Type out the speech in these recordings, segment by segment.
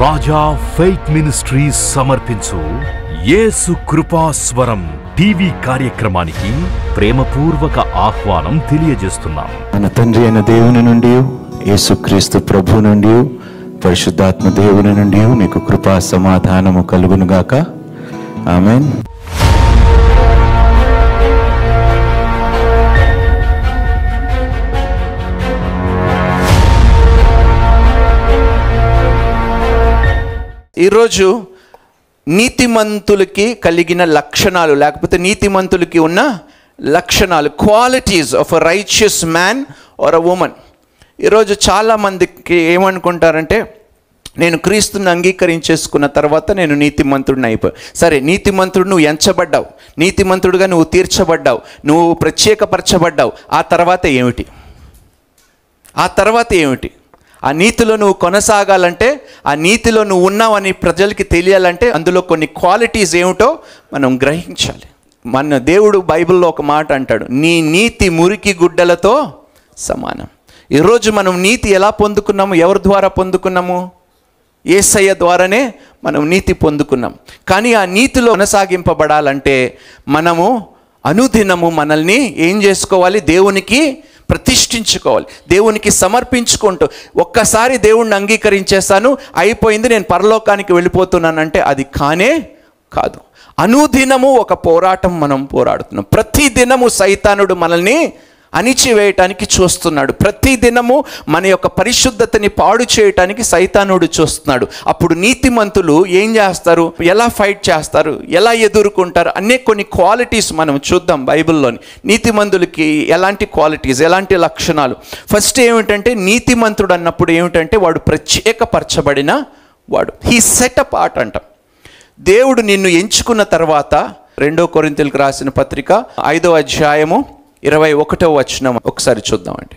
రాజా faith ministries సమర్పించు యేసు కృపాస్వరం TV కార్యక్రమానికి ప్రేమపూర్వక ఆహ్వానం తెలియజేస్తున్నాం. మన తండ్రి అయిన దేవుని నుండి, యేసుక్రీస్తు ప్రభు నుండి, పరిశుద్ధాత్మ దేవుని నుండి మీకు కృపా సమాధానము కలుగునుగాక. ఆమేన్. ఈరోజు నీతిమంతులకి కలిగిన లక్షణాలు, లేకపోతే నీతిమంతులకి ఉన్న లక్షణాలు, qualities of a righteous man or a woman. ఈరోజు చాలామందికి ఏమనుకుంటారంటే, నేను క్రీస్తుని అంగీకరించేసుకున్న తర్వాత నేను నీతిమంతుడిని అయిపోయి. సరే, నీతిమంతుడు నువ్వు ఎంచబడ్డావు, నీతిమంతుడుగా నువ్వు తీర్చబడ్డావు, నువ్వు ప్రత్యేకపరచబడ్డావు. ఆ తర్వాత ఏమిటి? ఆ నీతిలో నువ్వు కొనసాగాలంటే, ఆ నీతిలో నువ్వు ఉన్నావని ప్రజలకి తెలియాలంటే అందులో కొన్ని క్వాలిటీస్ ఏమిటో మనం గ్రహించాలి. మన దేవుడు బైబిల్లో ఒక మాట అంటాడు, నీ నీతి మురికి గుడ్డలతో సమానం. ఈరోజు మనం నీతి ఎలా పొందుకున్నాము? ఎవరి ద్వారా పొందుకున్నాము? యేసయ్య ద్వారానే మనం నీతి పొందుకున్నాం. కానీ ఆ నీతిలో కొనసాగింపబడాలంటే మనము అనుదినము మనల్ని ఏం చేసుకోవాలి? దేవునికి ప్రతిష్ఠించుకోవాలి, దేవునికి సమర్పించుకుంటూ. ఒక్కసారి దేవుణ్ణి అంగీకరించేస్తాను, అయిపోయింది, నేను పరలోకానికి వెళ్ళిపోతున్నానంటే అది కాదు. అనుదినము ఒక పోరాటం మనం పోరాడుతున్నాం. ప్రతి దినము సైతానుడు మనల్ని అణిచివేయటానికి చూస్తున్నాడు. ప్రతి దినము మన యొక్క పరిశుద్ధతని పాడు చేయటానికి సైతానుడు చూస్తున్నాడు. అప్పుడు నీతిమంతులు ఏం చేస్తారు? ఎలా ఫైట్ చేస్తారు? ఎలా ఎదుర్కొంటారు? అనే కొన్ని క్వాలిటీస్ మనం చూద్దాం బైబిల్లోని. నీతిమంతులకి ఎలాంటి క్వాలిటీస్, ఎలాంటి లక్షణాలు? ఫస్ట్ ఏమిటంటే, నీతిమంతుడు అన్నప్పుడు ఏమిటంటే వాడు ప్రత్యేకపరచబడిన వాడు. హీ సెట్ అపార్ట్ అంటాం. దేవుడు నిన్ను ఎంచుకున్న తర్వాత 2 కొరింథీయులకు రాసిన పత్రిక 5వ అధ్యాయము 21వ వచనం ఒకసారి చూద్దామండి.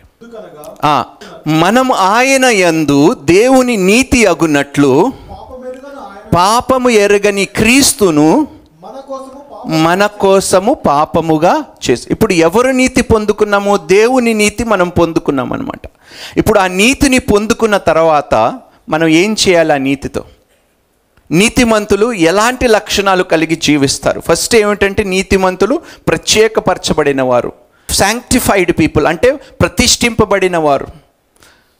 మనం ఆయన యందు దేవుని నీతి అగునట్లు పాపము ఎరగని క్రీస్తును మన కోసము పాపముగా చేసి. ఇప్పుడు ఎవరు నీతి పొందుకున్నాము? దేవుని నీతి మనం పొందుకున్నాం అన్నమాట. ఇప్పుడు ఆ నీతిని పొందుకున్న తర్వాత మనం ఏం చేయాలి? ఆ నీతితో నీతిమంతులు ఎలాంటి లక్షణాలు కలిగి జీవిస్తారు? ఫస్ట్ ఏమిటంటే, నీతిమంతులు ప్రత్యేకపరచబడిన వారు, శాంక్టిఫైడ్ పీపుల్, అంటే ప్రతిష్ఠింపబడిన వారు.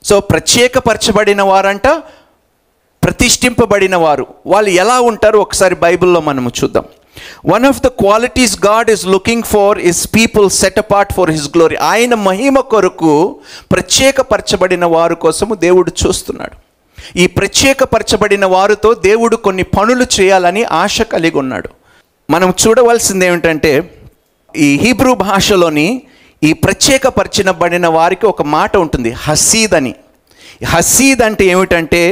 సో ప్రత్యేకపరచబడిన వారంట, ప్రతిష్ఠింపబడిన వారు. వాళ్ళు ఎలా ఉంటారు? ఒకసారి బైబిల్లో మనము చూద్దాం. One of the qualities God is looking for is people set apart for his glory. ఆయన మహిమ కొరకు ప్రత్యేకపరచబడిన వారి కోసము దేవుడు చూస్తున్నాడు. ఈ ప్రత్యేకపరచబడిన వారితో దేవుడు కొన్ని పనులు చేయాలని ఆశ కలిగి ఉన్నాడు. మనం చూడవలసింది ఏమిటంటే, ఈ హీబ్రూ భాషలోని ఈ ప్రత్యేకపరచబడిన వారికి ఒక మాట ఉంటుంది, హసీద్ అని. హసీద్ అంటే ఏమిటంటే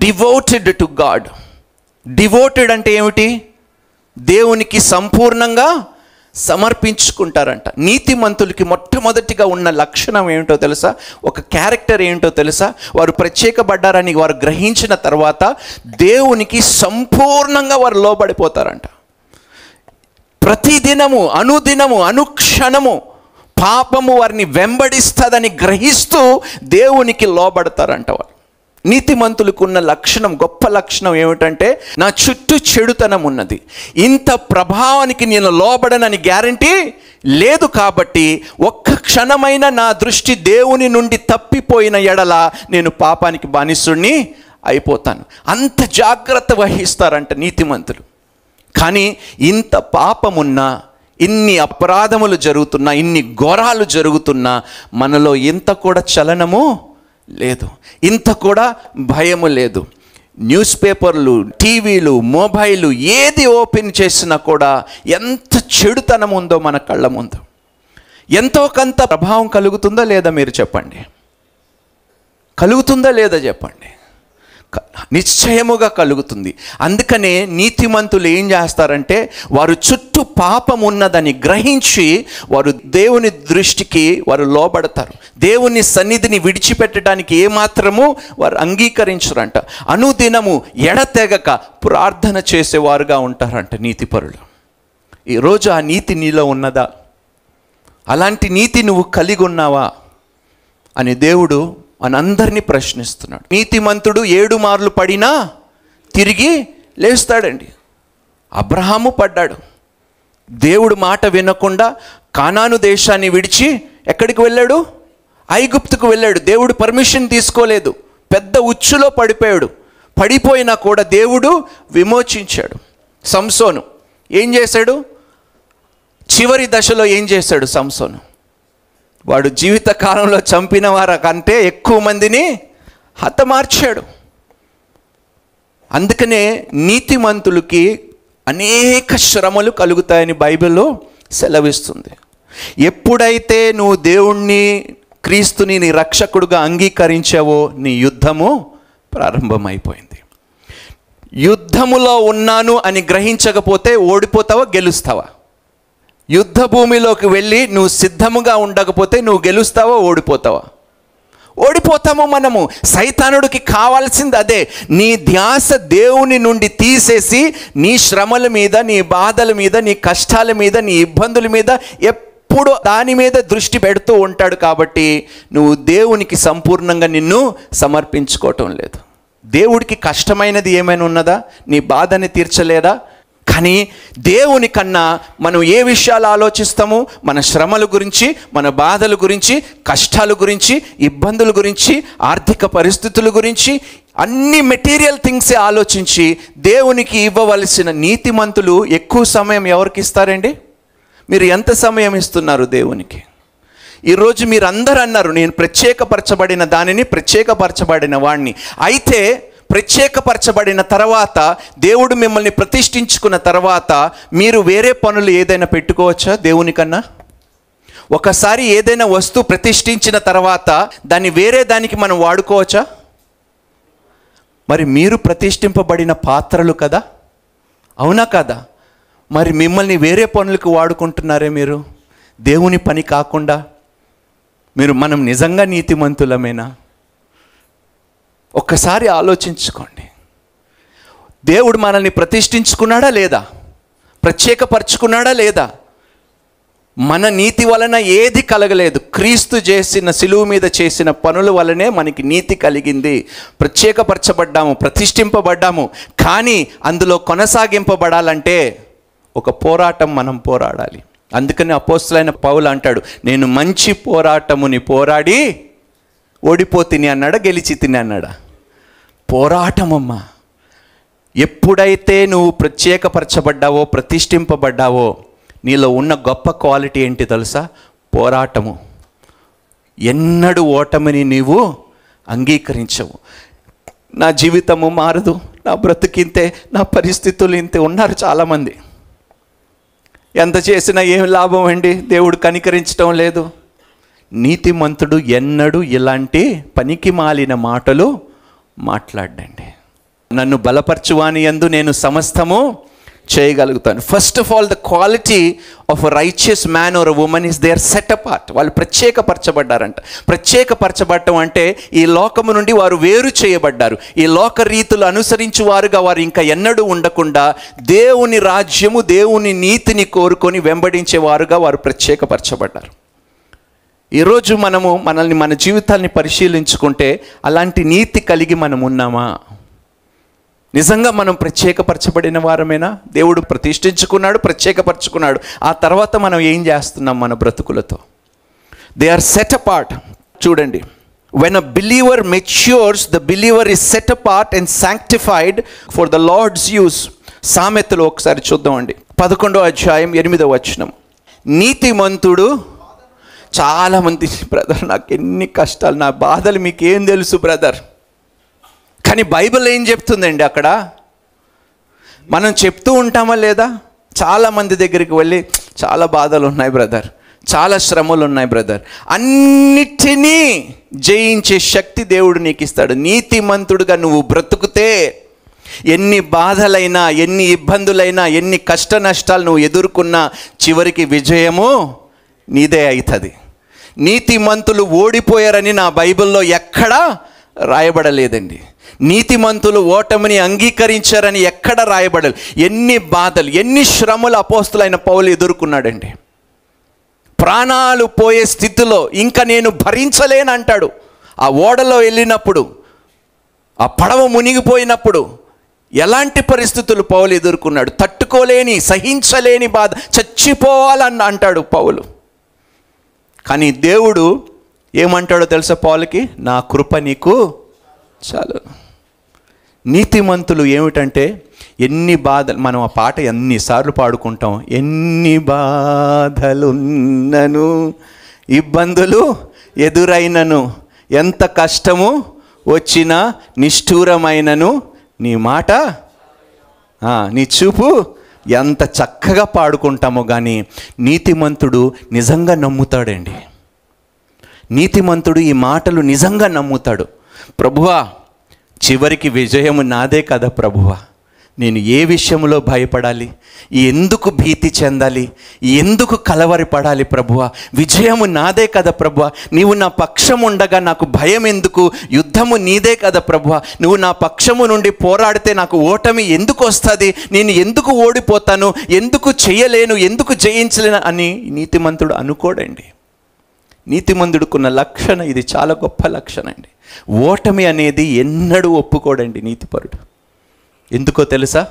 డివోటెడ్ టు గాడ్. డివోటెడ్ అంటే ఏమిటి? దేవునికి సంపూర్ణంగా సమర్పించుకుంటారంట. నీతిమంతులకి మొట్టమొదటిగా ఉన్న లక్షణం ఏమిటో తెలుసా? ఒక క్యారెక్టర్ ఏంటో తెలుసా? వారు ప్రత్యేకపడ్డారని వారు గ్రహించిన తర్వాత దేవునికి సంపూర్ణంగా వారు లోబడిపోతారంట. ప్రతిదినము, అనుదినము, అనుక్షణము పాపము వారిని వెంబడిస్తుందని గ్రహిస్తూ దేవునికి లోబడతారంట వారు. నీతిమంతులకు ఉన్న లక్షణం, గొప్ప లక్షణం ఏమిటంటే, నా చుట్టూ చెడుతనం ఉన్నది, ఇంత ప్రభావానికి నేను లోబడనని గ్యారంటీ లేదు, కాబట్టి ఒక్క క్షణమైన నా దృష్టి దేవుని నుండి తప్పిపోయిన ఎడల నేను పాపానికి బానిసుడిని అయిపోతాను. అంత జాగ్రత్త వహిస్తారంట నీతిమంతులు. కానీ ఇంత పాపమున్నా, ఇన్ని అపరాధములు జరుగుతున్నా, ఇన్ని ఘోరాలు జరుగుతున్నా మనలో ఇంత కూడా చలనము లేదు, ఇంత కూడా భయము లేదు. న్యూస్ పేపర్లు, టీవీలు, మొబైలు ఏది ఓపెన్ చేసినా కూడా ఎంత చెడుతనం ఉందో మన కళ్ళ ముందు. ఎంతో కొంత ప్రభావం కలుగుతుందా లేదా? మీరు చెప్పండి. కలుగుతుందా లేదా చెప్పండి? నిశ్చయముగా కలుగుతుంది. అందుకనే నీతిమంతులు ఏం చేస్తారంటే, వారు చుట్టూ పాపం ఉన్నదని గ్రహించి వారు దేవుని దృష్టికి వారు లోబడతారు. దేవుని సన్నిధిని విడిచిపెట్టడానికి ఏమాత్రము వారు అంగీకరించరంట. అనుదినము ఎడతెగక ప్రార్థన చేసేవారుగా ఉంటారంట నీతిపరులు. ఈరోజు ఆ నీతి నీలో ఉన్నదా? అలాంటి నీతి నువ్వు కలిగి ఉన్నావా అని దేవుడు మనందరినీ ప్రశ్నిస్తున్నాడు. నీతిమంతుడు 7 మార్లు పడినా తిరిగి లేస్తాడండి. అబ్రహాము పడ్డాడు. దేవుడు మాట వినకుండా కానాను దేశాన్ని విడిచి ఎక్కడికి వెళ్ళాడు? ఐగుప్తుకు వెళ్ళాడు. దేవుడు పర్మిషన్ తీసుకోలేదు. పెద్ద ఉచ్చులో పడిపోయాడు. పడిపోయినా కూడా దేవుడు విమోచించాడు. సంసోను ఏం చేశాడు? చివరి దశలో ఏం చేశాడు సంసోను? వాడు జీవిత కాలంలో చంపిన వారికంటే ఎక్కువ మందిని హతమార్చాడు. అందుకనే నీతిమంతులకి అనేక శ్రమలు కలుగుతాయని బైబిల్లో సెలవిస్తుంది. ఎప్పుడైతే నువ్వు దేవుణ్ణి, క్రీస్తుని నీ రక్షకుడుగా అంగీకరించావో నీ యుద్ధము ప్రారంభమైపోయింది. యుద్ధములో ఉన్నాను అని గ్రహించకపోతే ఓడిపోతావా, గెలుస్తావా? యుద్ధ భూమిలోకి వెళ్ళి నువ్వు సిద్ధముగా ఉండకపోతే నువ్వు గెలుస్తావా, ఓడిపోతావా? ఓడిపోతాము మనము. సైతానుడికి కావాల్సింది అదే. నీ ధ్యాస దేవుని నుండి తీసేసి నీ శ్రమల మీద, నీ బాధల మీద, నీ కష్టాల మీద, నీ ఇబ్బందుల మీద ఎప్పుడు దాని మీద దృష్టి పెడుతూ ఉంటాడు. కాబట్టి నువ్వు దేవునికి సంపూర్ణంగా నిన్ను సమర్పించుకోవటం లేదు. దేవుడికి కష్టమైనది ఏమైనా ఉన్నదా? నీ బాధని తీర్చలేదా? కానీ దేవుని కన్నా మనం ఏ విషయాలు ఆలోచిస్తాము? మన శ్రమల గురించి, మన బాధల గురించి, కష్టాల గురించి, ఇబ్బందుల గురించి, ఆర్థిక పరిస్థితుల గురించి, అన్ని మెటీరియల్ థింగ్సే ఆలోచించి దేవునికి ఇవ్వవలసిన నీతిమంతులు ఎక్కువ సమయం ఎవరికి ఇస్తారండి? మీరు ఎంత సమయం ఇస్తున్నారు దేవునికి? ఈరోజు మీరు అందరూ అన్నారు, నేను ప్రత్యేకపరచబడిన దానిని, ప్రత్యేకపరచబడిన వాడిని. అయితే ప్రత్యేకపరచబడిన తర్వాత, దేవుడు మిమ్మల్ని ప్రతిష్ఠించుకున్న తర్వాత మీరు వేరే పనులు ఏదైనా పెట్టుకోవచ్చా దేవుని కన్నా? ఒకసారి ఏదైనా వస్తువు ప్రతిష్ఠించిన తర్వాత దాన్ని వేరే దానికి మనం వాడుకోవచ్చా? మరి మీరు ప్రతిష్ఠింపబడిన పాత్రలు కదా, అవునా కదా? మరి మిమ్మల్ని వేరే పనులకు వాడుకుంటున్నారే మీరు, దేవుని పని కాకుండా. మనం నిజంగా నీతిమంతులమేనా? ఒక్కసారి ఆలోచించుకోండి. దేవుడు మనల్ని ప్రతిష్ఠించుకున్నాడా లేదా? ప్రత్యేకపరచుకున్నాడా లేదా? మన నీతి వలన ఏది కలగలేదు. క్రీస్తు చేసిన, సిలువ మీద చేసిన పనుల వలనే మనకి నీతి కలిగింది. ప్రత్యేకపరచబడ్డాము, ప్రతిష్ఠింపబడ్డాము. కానీ అందులో కొనసాగింపబడాలంటే ఒక పోరాటం మనం పోరాడాలి. అందుకని అపోస్తలుడైన పౌలు అంటాడు, నేను మంచి పోరాటముని పోరాడి ఓడిపోతిని అన్నాడా, గెలిచి తిని అన్నాడా? పోరాటమమ్మా. ఎప్పుడైతే నువ్వు ప్రత్యేకపరచబడ్డావో, ప్రతిష్ఠింపబడ్డావో, నీలో ఉన్న గొప్ప క్వాలిటీ ఏంటి తెలుసా? పోరాటము. ఎన్నడూ ఓటమిని నీవు అంగీకరించవు. నా జీవితము మారదు, నా బ్రతుకింతే, నా పరిస్థితులు ఇంతే ఉన్నారు చాలామంది. ఎంత చేసినా ఏం లాభం అండి, దేవుడు కనికరించడం లేదు. నీతిమంతుడు ఎన్నడూ ఇలాంటి పనికి మాలిన మాటలు మాట్లాడండి. నన్ను బలపరచువాని యందు నేను సమస్తము చేయగలుగుతాను. First of all, the quality of a righteous man or a woman is they are set apart. వాళ్ళు ప్రత్యేకపరచబడ్డారంట. ప్రత్యేకపరచబడటం అంటే ఈ లోకము నుండి వారు వేరు చేయబడ్డారు. ఈ లోక రీతులు అనుసరించువారుగా వారు ఇంకా ఎన్నడూ ఉండకుండా దేవుని రాజ్యము, దేవుని నీతిని కోరుకొని వెంబడించేవారుగా వారు ప్రత్యేకపరచబడ్డారు. ఈరోజు మనల్ని, మన జీవితాన్ని పరిశీలించుకుంటే అలాంటి నీతి కలిగి మనం ఉన్నామా? నిజంగా మనం ప్రత్యేకపరచబడిన వారమేనా? దేవుడు ప్రతిష్ఠించుకున్నాడు, ప్రత్యేకపరచుకున్నాడు. ఆ తర్వాత మనం ఏం చేస్తున్నాం మన బ్రతుకులతో? They are set apart. చూడండి, when a believer matures, the believer is set apart and sanctified for the Lord's use. సామెతలు ఒకసారి చూద్దామండి, 11వ అధ్యాయం 8వ వచనం. నీతిమంతుడు, చాలామంది, బ్రదర్ నాకు ఎన్ని కష్టాలు, నా బాధలు మీకేం తెలుసు బ్రదర్. కానీ బైబిల్ ఏం చెప్తుందండి అక్కడ? మనం చెప్తూ ఉంటామా లేదా? చాలామంది దగ్గరికి వెళ్ళి, చాలా బాధలు ఉన్నాయి బ్రదర్, చాలా శ్రమలు ఉన్నాయి బ్రదర్, అన్నిటినీ జయించే శక్తి దేవుడు నీకు ఇస్తాడు. నీతిమంతుడుగా నువ్వు బ్రతుకుతే ఎన్ని బాధలైనా, ఎన్ని ఇబ్బందులైనా, ఎన్ని కష్ట నష్టాలు నువ్వు ఎదుర్కొన్నా చివరికి విజయము నీదే అవుతుంది. నీతిమంతులు ఓడిపోయారని నా బైబిల్లో ఎక్కడా రాయబడలేదండి. నీతిమంతులు ఓటమిని అంగీకరించారని ఎక్కడ రాయబడలేదు. ఎన్ని బాధలు, ఎన్ని శ్రమలు అపోస్తలుడైన పౌలు ఎదుర్కొన్నాడండి. ప్రాణాలు పోయే స్థితిలో ఇంకా నేను భరించలేనంటాడు. ఆ ఓడలో వెళ్ళినప్పుడు, ఆ పడవ మునిగిపోయినప్పుడు ఎలాంటి పరిస్థితులు పౌలు ఎదుర్కొన్నాడు? తట్టుకోలేని, సహించలేని బాధ, చచ్చిపోవాలని అంటాడు పౌలు. కానీ దేవుడు ఏమంటాడో తెలుసా పౌలుకి? నా కృప నీకు చాలు. నీతిమంతులు ఏమిటంటే ఎన్ని బాధలు, మనం ఆ పాట ఎన్నిసార్లు పాడుకుంటాం, ఎన్ని బాధలున్నను, ఇబ్బందులు ఎదురైనను, ఎంత కష్టము వచ్చినా నిష్ఠూరమైనను, నీ మాట నీ చూపు, ఎంత చక్కగా పాడుకుంటామో. కానీ నీతిమంతుడు నిజంగా నమ్ముతాడండి. నీతిమంతుడు ఈ మాటలు నిజంగా నమ్ముతాడు. ప్రభువా, చివరికి విజయము నాదే కదా ప్రభువా, నేను ఏ విషయంలో భయపడాలి, ఎందుకు భీతి చెందాలి, ఎందుకు కలవరపడాలి ప్రభువా, విజయము నాదే కదా ప్రభువా, నీవు నా పక్షం ఉండగా నాకు భయం ఎందుకు, యుద్ధము నీదే కదా ప్రభువా, నువ్వు నా పక్షము నుండి పోరాడితే నాకు ఓటమి ఎందుకు వస్తుంది, నేను ఎందుకు ఓడిపోతాను, ఎందుకు చేయలేను, ఎందుకు జయించలేను అని నీతిమంతుడు అనుకోడండి. నీతిమంతుడుకున్న లక్షణం ఇది, చాలా గొప్ప లక్షణం అండి. ఓటమి అనేది ఎన్నడూ ఒప్పుకోడండి నీతిపరుడు. ఎందుకో తెలుసా?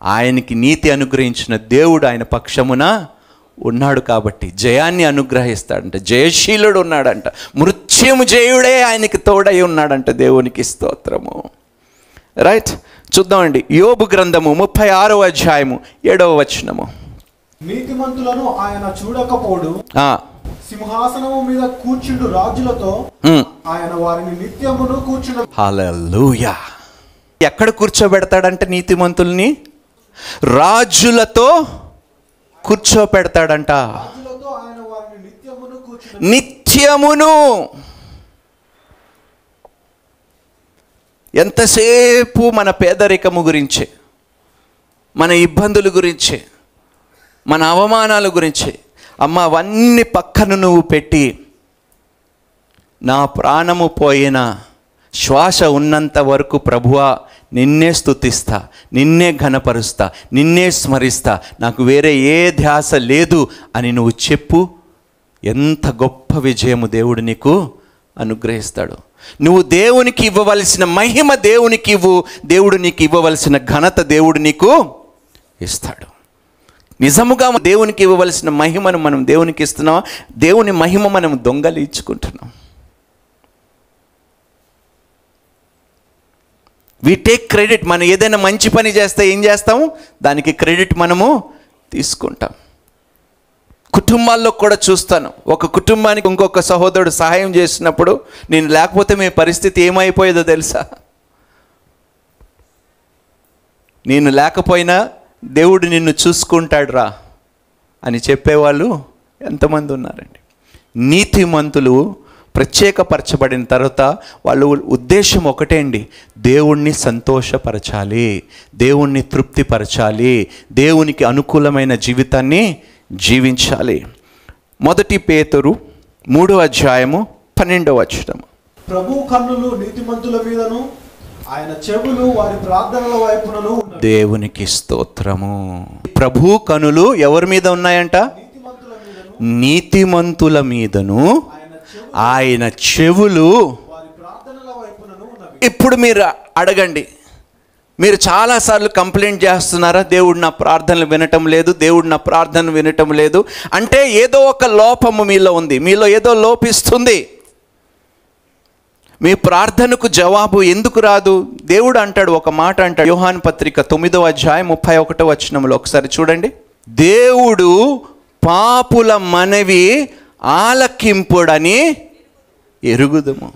ఆయనకి నీతి అనుగ్రహించిన దేవుడు ఆయన పక్షమున ఉన్నాడు కాబట్టి జయాన్ని అనుగ్రహిస్తాడంట. జయశీలుడు ఉన్నాడంట. మృత్యుము జయుడే ఆయనకి తోడై ఉన్నాడంట. దేవునికి స్తోత్రము. రైట్, చూద్దామండి. యోబు గ్రంథము 36వ అధ్యాయము 7వ వచనము. నీతిమంతులను ఆయన చూడకపోడు, సింహాసనము మీద కూర్చుండు రాజులతో ఆయన వారిని నిత్యమును కూర్చుండు. హల్లెలూయా. ఎక్కడ కూర్చోబెడతాడంట నీతిమంతుల్ని? రాజులతో కూర్చోబెడతాడంట. నిత్యమును. ఎంతసేపు మన పేదరికము గురించే, మన ఇబ్బందుల గురించే, మన అవమానాల గురించే. అమ్మ, అవన్నీ పక్కన నువ్వు పెట్టి, నా ప్రాణము పోయినా శ్వాస ఉన్నంత వరకు ప్రభువా నిన్నే స్తుతిస్తా, నిన్నే ఘనపరుస్తా, నిన్నే స్మరిస్తా, నాకు వేరే ఏ ధ్యాస లేదు అని నువ్వు చెప్పు. ఎంత గొప్ప విజయము దేవుడు నీకు అనుగ్రహిస్తాడు. నువ్వు దేవునికి ఇవ్వవలసిన మహిమ దేవునికి ఇవ్వు, దేవుడు నీకు ఇవ్వవలసిన ఘనత దేవుడు నీకు ఇస్తాడు. నిజముగా దేవునికి ఇవ్వవలసిన మహిమను మనం దేవునికి ఇస్తున్నాం, దేవుని మహిమ మనం దొంగలించుకుంటున్నాం. We take credit. మనం ఏదైనా మంచి పని చేస్తే ఏం చేస్తాము? దానికి క్రెడిట్ మనము తీసుకుంటాం. కుటుంబాల్లో కూడా చూస్తాను, ఒక కుటుంబానికి ఇంకొక సహోదరుడు సహాయం చేసినప్పుడు నేను లేకపోతే మీ పరిస్థితి ఏమైపోయేదో తెలుసా? నేను లేకపోయినా దేవుడు నిన్ను చూసుకుంటాడు రా అని చెప్పేవాళ్ళు ఎంతమంది ఉన్నారండి. నీతిమంతులు ప్రత్యేకపరచబడిన తర్వాత వాళ్ళ ఉద్దేశం ఒకటే అండి, దేవుణ్ణి సంతోషపరచాలి, దేవుణ్ణి తృప్తిపరచాలి, దేవునికి అనుకూలమైన జీవితాన్ని జీవించాలి. 1 పేతురు 3వ అధ్యాయము 12వ వచనము. ప్రభు కన్నులు నీతిమంతుల మీదను, ఆయన చెవులు వారి ప్రార్థనల వైపునను. దేవునికి స్తోత్రము. ప్రభు కనులు ఎవరి మీద ఉన్నాయంట? నీతిమంతుల మీదను, ఆయన చెవులు. ఇప్పుడు మీరు అడగండి, మీరు చాలాసార్లు కంప్లైంట్ చేస్తున్నారా, దేవుడు నా ప్రార్థనలు వినటం లేదు, దేవుడు నా ప్రార్థన వినటం లేదు అంటే ఏదో ఒక లోపము మీలో ఉంది, మీలో ఏదో లోపిస్తుంది. మీ ప్రార్థనకు జవాబు ఎందుకు రాదు? దేవుడు అంటాడు, ఒక మాట అంటాడు, యోహాను పత్రిక 9వ అధ్యాయం 31వ వచనంలో ఒకసారి చూడండి. దేవుడు పాపుల మనవి ఆలకింపుడని ఎరుగుదుము.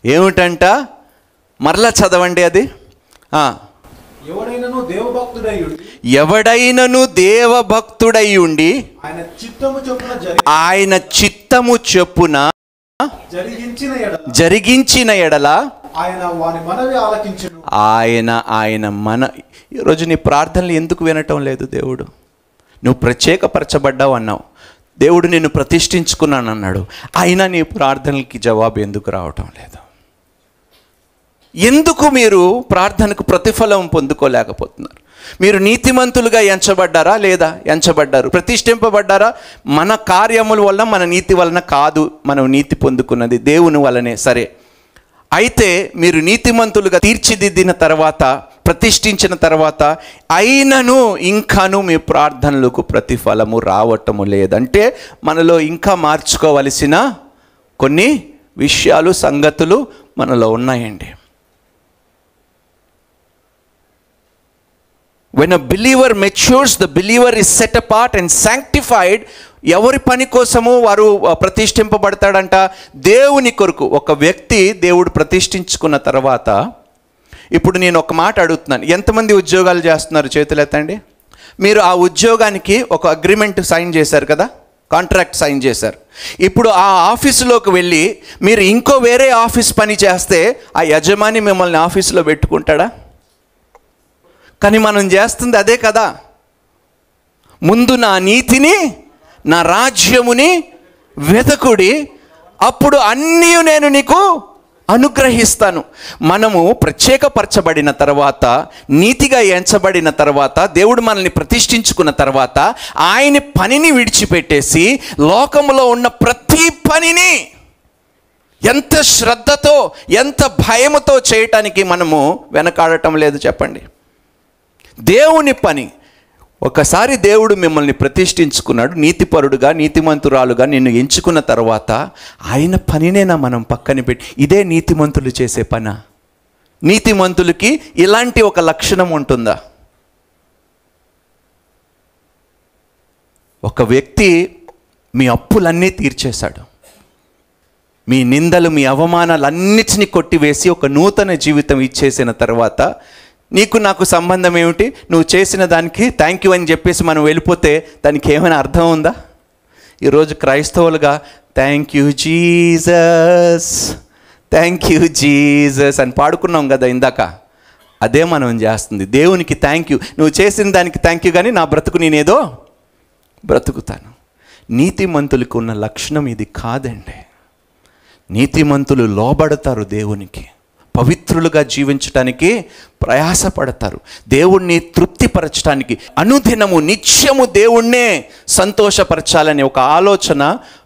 ఏమిటంట? మరలా చదవండి అది. ఎవడైనను దేవభక్తుడై ఉండి ఆయన చిత్తము చొప్పున జరిగించిన ఎడల ఆయన మన. ఈరోజు నీ ప్రార్థనలు ఎందుకు వినటం లేదు? దేవుడు, నువ్వు ప్రత్యేకపరచబడ్డావు అన్నావు, దేవుడు నిన్ను ప్రతిష్ఠించుకున్నాను అన్నాడు, అయినా నీ ప్రార్థనలకి జవాబు ఎందుకు రావటం లేదు? ఎందుకు మీరు ప్రార్థనకు ప్రతిఫలం పొందుకోలేకపోతున్నారు? మీరు నీతిమంతులుగా ఎంచబడ్డారా లేదా? ఎంచబడ్డారు. ప్రతిష్ఠింపబడ్డారా? మన కార్యముల వల్ల, మన నీతి వలన కాదు మనం నీతి పొందుకున్నది, దేవుని వలనే. సరే, అయితే మీరు నీతిమంతులుగా తీర్చిదిద్దిన తర్వాత ప్రతిష్ఠించిన తర్వాత అయినను ఇంకాను మీ ప్రార్థనలకు ప్రతిఫలము రావటము లేదంటే మనలో ఇంకా మార్చుకోవలసిన కొన్ని విషయాలు, సంగతులు మనలో ఉన్నాయండి. When a believer matures, the believer is set apart and sanctified. ఎవరి పని కోసము వారు ప్రతిష్ఠింపబడతాడంట? దేవుని కొరకు. ఒక వ్యక్తి దేవుడు ప్రతిష్ఠించుకున్న తర్వాత, ఇప్పుడు నేను ఒక మాట అడుగుతున్నాను, ఎంతమంది ఉద్యోగాలు చేస్తున్నారు? చేతులు ఎత్తండి. మీరు ఆ ఉద్యోగానికి ఒక అగ్రిమెంట్ సైన్ చేశారు కదా, కాంట్రాక్ట్ సైన్ చేశారు. ఇప్పుడు ఆ ఆఫీసులోకి వెళ్ళి మీరు ఇంకో వేరే ఆఫీస్ పని చేస్తే ఆ యజమాని మిమ్మల్ని ఆఫీసులో పెట్టుకుంటాడా? కానీ మనం చేస్తుంది అదే కదా. ముందు నా నీతిని, నా రాజ్యముని వెతకుడి, అప్పుడు అన్నీ నేను నీకు అనుగ్రహిస్తాను. మనము ప్రత్యేకపరచబడిన తర్వాత, నీతిగా ఎంచబడిన తర్వాత, దేవుడు మనల్ని ప్రతిష్ఠించుకున్న తర్వాత ఆయన పనిని విడిచిపెట్టేసి లోకములో ఉన్న ప్రతి పనిని ఎంత శ్రద్ధతో, ఎంత భయముతో చేయటానికి మనము వెనకాడటం లేదు చెప్పండి. దేవుని పని. ఒకసారి దేవుడు మిమ్మల్ని ప్రతిష్ఠించుకున్నాడు, నీతిపరుడుగా, నీతిమంతురాలుగా నిన్ను ఎంచుకున్న తర్వాత ఆయన పనినేనా మనం పక్కన పెట్టి, ఇదే నీతిమంతులు చేసే పనా? నీతిమంతులకి ఇలాంటి ఒక లక్షణం ఉంటుందా? ఒక వ్యక్తి మీ అప్పులన్నీ తీర్చేశాడు, మీ నిందలు, మీ అవమానాలు అన్నిటినీ కొట్టివేసి ఒక నూతన జీవితం ఇచ్చేసిన తర్వాత నీకు నాకు సంబంధం ఏమిటి? నువ్వు చేసిన దానికి థ్యాంక్ యూ అని చెప్పేసి మనం వెళ్ళిపోతే దానికి ఏమైనా అర్థం ఉందా? ఈరోజు క్రైస్తవులుగా thank you Jesus, thank you Jesus అని పాడుకున్నాం కదా ఇందాక. అదే మనం చేస్తుంది. దేవునికి థ్యాంక్ యూ, నువ్వు చేసిన దానికి థ్యాంక్ యూ, కానీ నా బ్రతుకు నేనేదో బ్రతుకుతాను. నీతిమంతులకు ఉన్న లక్షణం ఇది కాదండి. నీతిమంతులు లోబడతారు దేవునికి, పవిత్రులుగా జీవించటానికి ప్రయాసపడతారు, దేవుణ్ణి తృప్తిపరచడానికి, అనుదినము నిత్యము దేవుణ్ణే సంతోషపరచాలనే ఒక ఆలోచన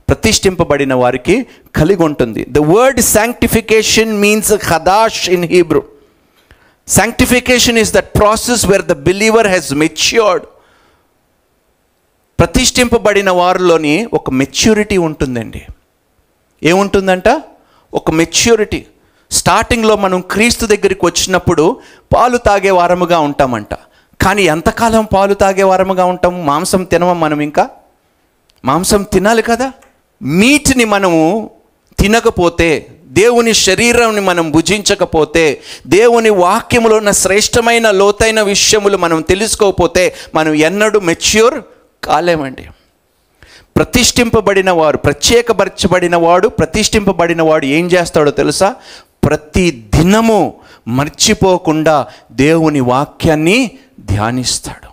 ప్రతిష్ఠింపబడిన వారికి కలిగి ఉంటుంది. The word sanctification means ఖదాష్ in Hebrew. Sanctification is that process where the believer has matured. ప్రతిష్ఠింపబడిన వారిలోని ఒక మెచ్యూరిటీ ఉంటుందండి. ఏముంటుందంట? ఒక మెచ్యూరిటీ. స్టార్టింగ్లో మనం క్రీస్తు దగ్గరికి వచ్చినప్పుడు పాలు తాగే వారముగా ఉంటామంట. కానీ ఎంతకాలం పాలు తాగే వారముగా ఉంటాము? మాంసం తినము మనం. ఇంకా మాంసం తినాలి కదా. మీట్ని మనము తినకపోతే, దేవుని శరీరాన్ని మనం భుజించకపోతే, దేవుని వాక్యములో ఉన్న శ్రేష్టమైన లోతైన విషయములు మనం తెలుసుకోకపోతే మనం ఎన్నడూ మెచ్యూర్ కాలేమండి. ప్రతిష్ఠింపబడిన వాడు, ప్రత్యేకపరచబడిన వాడు, ప్రతిష్ఠింపబడిన వాడు ఏం చేస్తాడో తెలుసా? ప్రతి దినము మర్చిపోకుండా దేవుని వాక్యాన్ని ధ్యానిస్తాడు.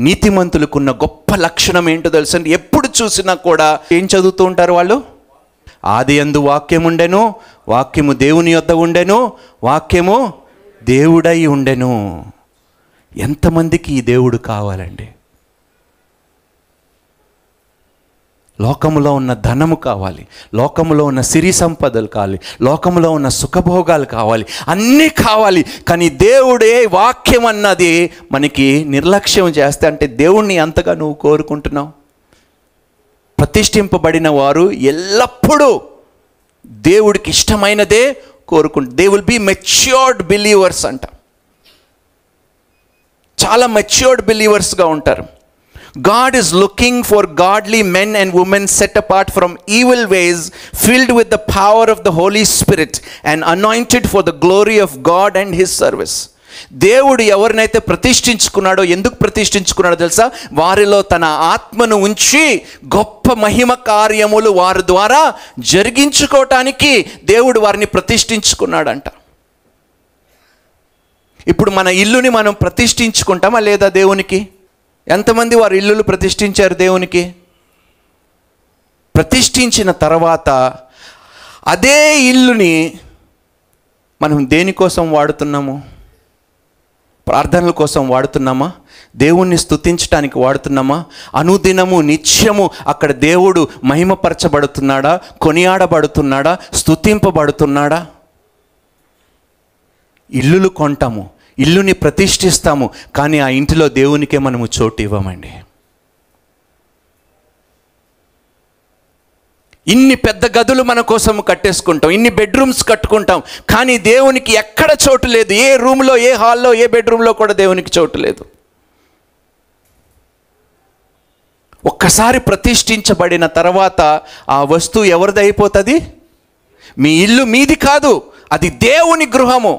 నీతిమంతులకున్న గొప్ప లక్షణం ఏంటో తెలుసా? ఎప్పుడు చూసినా కూడా ఏం చదువుతూ ఉంటారు వాళ్ళు? ఆదియందు వాక్యం ఉండెను, వాక్యము దేవుని యొద్ద ఉండెను, వాక్యము దేవుడై ఉండెను. ఎంతమందికి ఈ దేవుడు కావాలండి? లోకములో ఉన్న ధనము కావాలి, లోకములో ఉన్న సిరి సంపదలు కావాలి, లోకములో ఉన్న సుఖభోగాలు కావాలి, అన్నీ కావాలి. కానీ దేవుడే వాక్యం అన్నది మనకి నిర్లక్ష్యం చేస్తే, అంటే దేవుణ్ణి ఎంతగా నువ్వు కోరుకుంటున్నావు? ప్రతిష్ఠింపబడిన వారు ఎల్లప్పుడూ దేవుడికి ఇష్టమైనదే కోరుకుంటారు. They will be matured believers అంట. చాలా మెచ్యూర్డ్ బిలీవర్స్గా ఉంటారు. God is looking for godly men and women set apart from evil ways, filled with the power of the Holy Spirit and anointed for the glory of God and His service. దేవుడు ఎవరినైతే ప్రతిష్ఠించుకున్నాడో, ఎందుకు ప్రతిష్ఠించుకున్నాడో తెలుసా? వారిలో తన ఆత్మను ఉంచి గొప్ప మహిమ కార్యములు వారి ద్వారా జరిగించుకోవటానికి దేవుడు వారిని ప్రతిష్ఠించుకున్నాడంట. ఇప్పుడు మన ఇల్లుని మనం ప్రతిష్ఠించుకుంటామా లేదా దేవునికి? ఎంతమంది వారి ఇల్లులు ప్రతిష్ఠించారు దేవునికి? ప్రతిష్ఠించిన తర్వాత అదే ఇల్లుని మనం దేనికోసం వాడుతున్నాము? ప్రార్థనల కోసం వాడుతున్నామా? దేవుణ్ణి స్తుతించడానికి వాడుతున్నామా? అనుదినము నిత్యము అక్కడ దేవుడు మహిమపరచబడుతున్నాడా? కొనియాడబడుతున్నాడా? స్తుతింపబడుతున్నాడా? ఇల్లులు కొంటాము, ఇల్లుని ప్రతిష్ఠిస్తాము, కానీ ఆ ఇంటిలో దేవునికే మనము చోటు ఇవ్వమండి. ఇన్ని పెద్ద గదులు మన కోసం కట్టేసుకుంటాం, ఇన్ని బెడ్రూమ్స్ కట్టుకుంటాం, కానీ దేవునికి ఎక్కడ చోటు లేదు. ఏ రూమ్లో, ఏ హాల్లో, ఏ బెడ్రూమ్లో కూడా దేవునికి చోటు లేదు. ఒక్కసారి ప్రతిష్ఠించబడిన తర్వాత ఆ వస్తువు ఎవరిది అయిపోతుంది? మీ ఇల్లు మీది కాదు, అది దేవుని గృహము.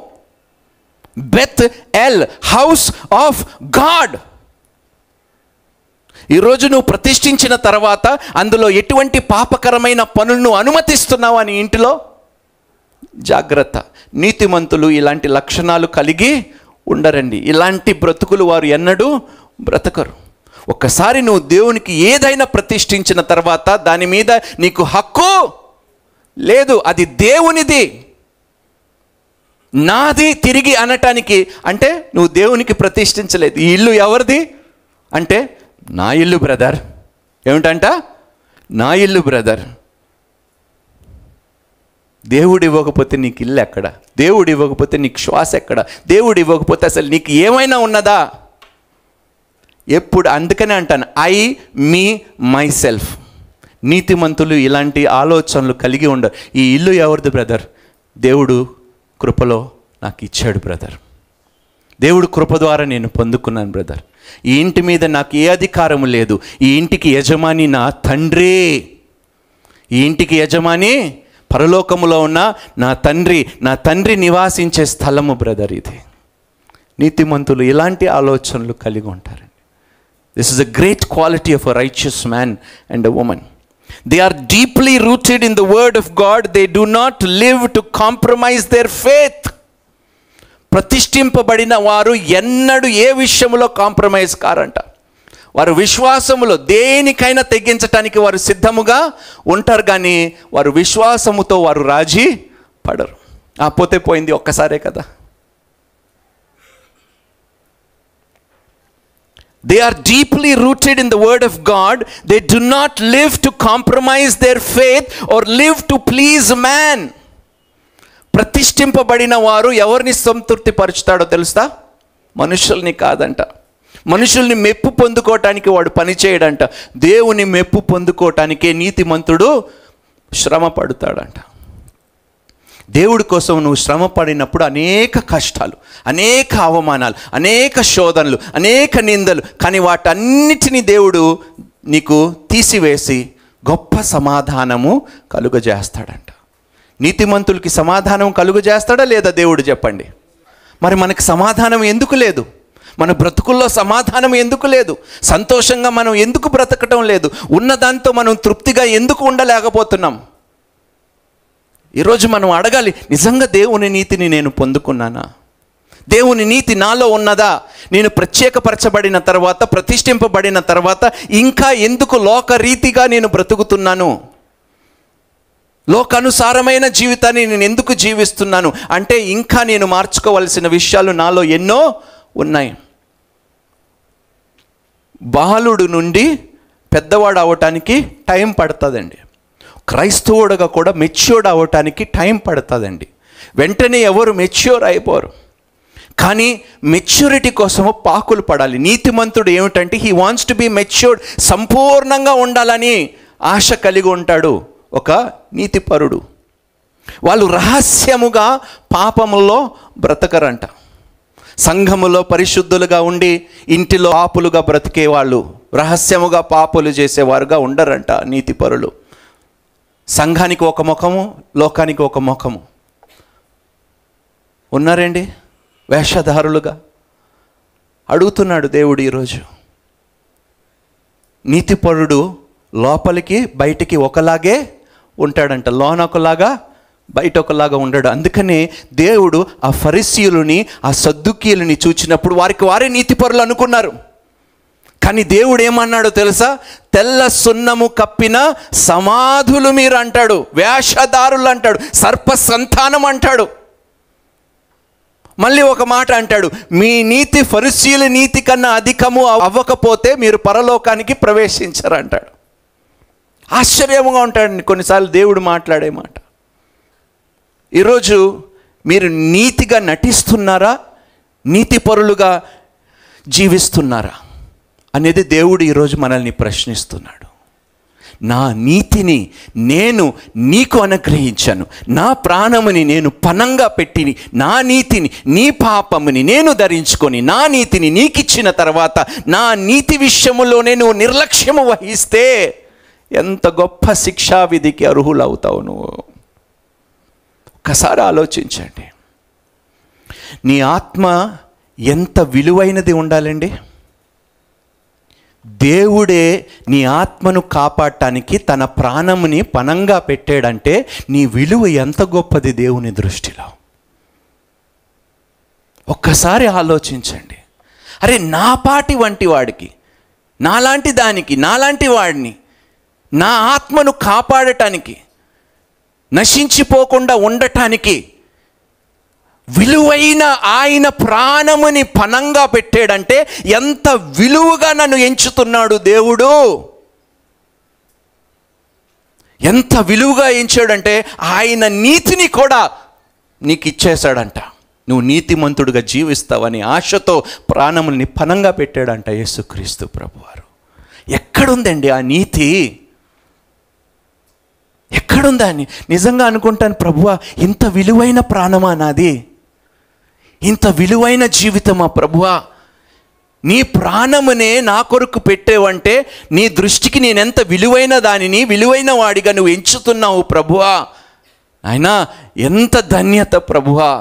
Bethel, house of God. ఈరోజు నువ్వు ప్రతిష్ఠించిన తర్వాత అందులో ఎటువంటి పాపకరమైన పనులను అనుమతిస్తున్నావు అని ఇంటిలో జాగ్రత్త. నీతిమంతులు ఇలాంటి లక్షణాలు కలిగి ఉండరండి. ఇలాంటి బ్రతుకులు వారు ఎన్నడూ బ్రతకరు. ఒక్కసారి నువ్వు దేవునికి ఏదైనా ప్రతిష్ఠించిన తర్వాత దాని మీద నీకు హక్కు లేదు. అది దేవునిది, నాది తిరిగి అనటానికి. అంటే నువ్వు దేవునికి ప్రతిష్ఠించలేదు. ఈ ఇల్లు ఎవరిది అంటే నా ఇల్లు బ్రదర్. ఏమిటంట? నా ఇల్లు బ్రదర్. దేవుడు ఇవ్వకపోతే నీకు ఇల్లు ఎక్కడ? దేవుడు ఇవ్వకపోతే నీకు శ్వాస ఎక్కడ? దేవుడు ఇవ్వకపోతే అసలు నీకు ఏమైనా ఉన్నదా? ఎప్పుడు అందుకనే అంటాను, ఐ, మీ, మై సెల్ఫ్. నీతిమంతులు ఇలాంటి ఆలోచనలు కలిగి ఉండరు. ఈ ఇల్లు ఎవరిది బ్రదర్? దేవుడు కృపలో నాకు ఇచ్చాడు బ్రదర్. దేవుడు కృప ద్వారా నేను పొందుకున్నాను బ్రదర్. ఈ ఇంటి మీద నాకు ఏ అధికారము లేదు. ఈ ఇంటికి యజమాని నా తండ్రి. ఈ ఇంటికి యజమాని పరలోకములో ఉన్న నా తండ్రి. నా తండ్రి నివాసించే స్థలము బ్రదర్ ఇది. నీతిమంతులు ఇలాంటి ఆలోచనలు కలిగి ఉంటారండి. This is a great quality of a righteous man and a women. They are deeply rooted in the word of God. They do not live to compromise their faith. ప్రతిష్ఠింపబడిన వారు ఎన్నడూ ఏ విషయంలో కాంప్రమైజ్ కారంట. వారు విశ్వాసములో దేనికైనా తెగించటానికి వారు సిద్ధముగా ఉంటారు, కానీ వారు విశ్వాసముతో వారు రాజీ పడరు. పోతే పోయింది, ఒక్కసారే కదా. They are deeply rooted in the word of God. They do not live to compromise their faith or live to please man. ప్రతిష్ఠింపబడిన వారు ఎవరిని సంతృప్తి పరుచుతాడో తెలుసా? మనుషుల్ని కాదంట. మనుషుల్ని మెప్పు పొందుకోవటానికి వాడు పని చేయడంట. దేవుని మెప్పు పొందుకోవటానికే నీతిమంతుడు శ్రమ పడుతాడంట. దేవుడి కోసం నువ్వు శ్రమ పడినప్పుడు అనేక కష్టాలు, అనేక అవమానాలు, అనేక శోధనలు, అనేక నిందలు, కానీ వాటన్నిటినీ దేవుడు నీకు తీసివేసి గొప్ప సమాధానము కలుగజేస్తాడంట. నీతిమంతులకి సమాధానం కలుగజేస్తాడా లేదా దేవుడు? చెప్పండి. మరి మనకి సమాధానం ఎందుకు లేదు? మన బ్రతుకుల్లో సమాధానం ఎందుకు లేదు? సంతోషంగా మనం ఎందుకు బ్రతకటం లేదు? ఉన్నదాంతో మనం తృప్తిగా ఎందుకు ఉండలేకపోతున్నాం? ఈరోజు మనం అడగాలి, నిజంగా దేవుని నీతిని నేను పొందుకున్నానా? దేవుని నీతి నాలో ఉన్నదా? నేను ప్రత్యేకపరచబడిన తర్వాత, ప్రతిష్ఠింపబడిన తర్వాత ఇంకా ఎందుకు లోకరీతిగా నేను బ్రతుకుతున్నాను? లోకానుసారమైన జీవితాన్ని నేను ఎందుకు జీవిస్తున్నాను? అంటే ఇంకా నేను మార్చుకోవలసిన విషయాలు నాలో ఎన్నో ఉన్నాయి. బాలుడు నుండి పెద్దవాడు అవ్వటానికి టైం పడుతుందండి. క్రైస్తవుడుగా కూడా మెచ్యూర్డ్ అవ్వటానికి టైం పడుతుందండి. వెంటనే ఎవరు మెచ్యూర్ అయిపోరు, కానీ మెచ్యూరిటీ కోసము పాకులు పడాలి. నీతిమంతుడు ఏమిటంటే he wants to be matured, సంపూర్ణంగా ఉండాలని ఆశ కలిగి ఉంటాడు ఒక నీతిపరుడు. వాళ్ళు రహస్యముగా పాపములో బ్రతకరంట. సంఘములో పరిశుద్ధులుగా ఉండి ఇంటిలో పాపులుగా బ్రతికే వాళ్ళు రహస్యముగా పాపులు చేసేవారుగా ఉండరంట నీతిపరులు. సంఘానికి ఒక ముఖము, లోకానికి ఒక ముఖము ఉన్నారండి వేషధారులుగా. అడుగుతున్నాడు దేవుడు ఈరోజు, నీతిపరుడు లోపలికి బయటికి ఒకలాగే ఉంటాడంట, లోన ఒకలాగా బయట ఒకలాగా ఉండడు. అందుకనే దేవుడు ఆ ఫరిసీయులని, ఆ సద్దుకీయులని చూచినప్పుడు వారికి వారే నీతిపరులు అనుకున్నారు. కానీ దేవుడు ఏమన్నాడో తెలుసా? తెల్ల సున్నము కప్పిన సమాధులు మీరు అంటాడు, వేషధారులు అంటాడు, సర్ప సంతానం అంటాడు. మళ్ళీ ఒక మాట అంటాడు, మీ నీతి ఫరిసీయుల నీతి కన్నా అధికము అవ్వకపోతే మీరు పరలోకానికి ప్రవేశించరు అంటాడు. ఆశ్చర్యంగా ఉంటాడండి కొన్నిసార్లు దేవుడు మాట్లాడే మాట. ఈరోజు మీరు నీతిగా నటిస్తున్నారా నీతిపరులుగా జీవిస్తున్నారా అనేది దేవుడు ఈరోజు మనల్ని ప్రశ్నిస్తున్నాడు. నా నీతిని నేను నీకు అనుగ్రహించాను, నా ప్రాణముని నేను పణంగా పెట్టి నా నీతిని, నీ పాపముని నేను ధరించుకొని నా నీతిని నీకిచ్చిన తర్వాత నా నీతి విషయములోనే నువ్వు నిర్లక్ష్యము వహిస్తే ఎంత గొప్ప శిక్షావిధికి అర్హులవుతావు నువ్వు. ఒక్కసారి ఆలోచించండి. నీ ఆత్మ ఎంత విలువైనది ఉండాలండి. దేవుడే నీ ఆత్మను కాపాడటానికి తన ప్రాణముని పణంగా పెట్టాడంటే నీ విలువ ఎంత గొప్పది దేవుని దృష్టిలో. ఒక్కసారి ఆలోచించండి. అరే నా పాటి వంటి వాడికి, నాలాంటి దానికి, నాలాంటి వాడిని నా ఆత్మను కాపాడటానికి, నశించిపోకుండా ఉండటానికి విలువైన ఆయన ప్రాణముని పణంగా పెట్టాడంటే ఎంత విలువగా నన్ను ఎంచుతున్నాడు దేవుడు. ఎంత విలువగా ఎంచాడంటే ఆయన నీతిని కూడా నీకు ఇచ్చేశాడంట. నువ్వు నీతిమంతుడుగా జీవిస్తావని ఆశతో ప్రాణముల్ని పణంగా పెట్టాడంట యేసుక్రీస్తు ప్రభువారు. ఎక్కడుందండి ఆ నీతి? ఎక్కడుందా అని నిజంగా అనుకుంటాను, ప్రభువా ఇంత విలువైన ప్రాణమా నాది, ఇంత విలువైన జీవితమా ప్రభువా, నీ ప్రాణమునే నా కొరకు పెట్టేవంటే నీ దృష్టికి నేనెంత విలువైన దానిని, విలువైన వాడిగా నువ్వు ఎంచుతున్నావు ప్రభువా. అయినా ఎంత ధన్యత ప్రభువా,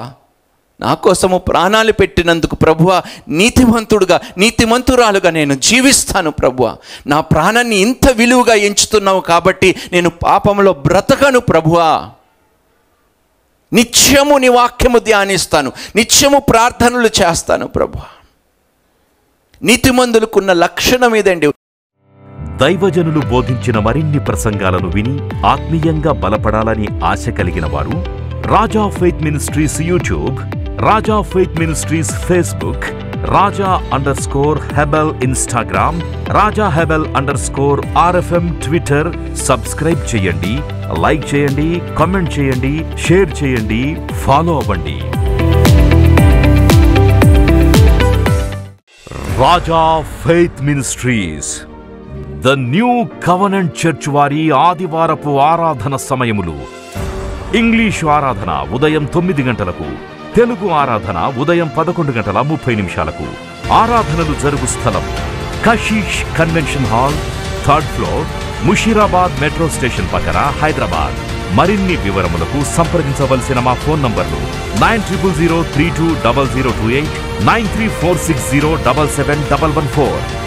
నా కోసము ప్రాణాలు పెట్టినందుకు ప్రభువా. నీతిమంతుడుగా, నీతిమంతురాలుగా నేను జీవిస్తాను ప్రభువా. నా ప్రాణాన్ని ఇంత విలువగా ఎంచుతున్నావు కాబట్టి నేను పాపంలో బ్రతకను ప్రభువా. నిత్యము నీ వాక్యము ధ్యానిస్తాను, నిత్యము ప్రార్థనలు చేస్తాను ప్రభువా. నీతిమంతులకున్న లక్షణం ఇదండి. దైవజనులు బోధించిన మరిన్ని ప్రసంగాలను విని ఆత్మీయంగా బలపడాలని ఆశ కలిగిన వారు Raja faith ministries YouTube, Raja faith ministries Facebook, Raja Hebel Instagram, Raja Hebel RFM Twitter subscribe చేయండి, లైక్ చేయండి, కామెంట్ చేయండి, షేర్ చేయండి, ఫాలో అవ్వండి. Raja faith ministries the new covenant church వారి ఆదివారపు ఆరాధన సమయములు. ఇంగ్లీషు ఆరాధన ఉదయం 9 గంటలకు, తెలుగు ఆరాధన ఉదయం 11:30 ఆరాధనలు జరుగు స్థలం Kashish convention hall, 3rd floor, Musheerabad metro station పక్కన, హైదరాబాద్. మరిన్ని వివరములకు సంప్రదించవలసిన మా ఫోన్ నంబర్లు 9000320028, 9346077114.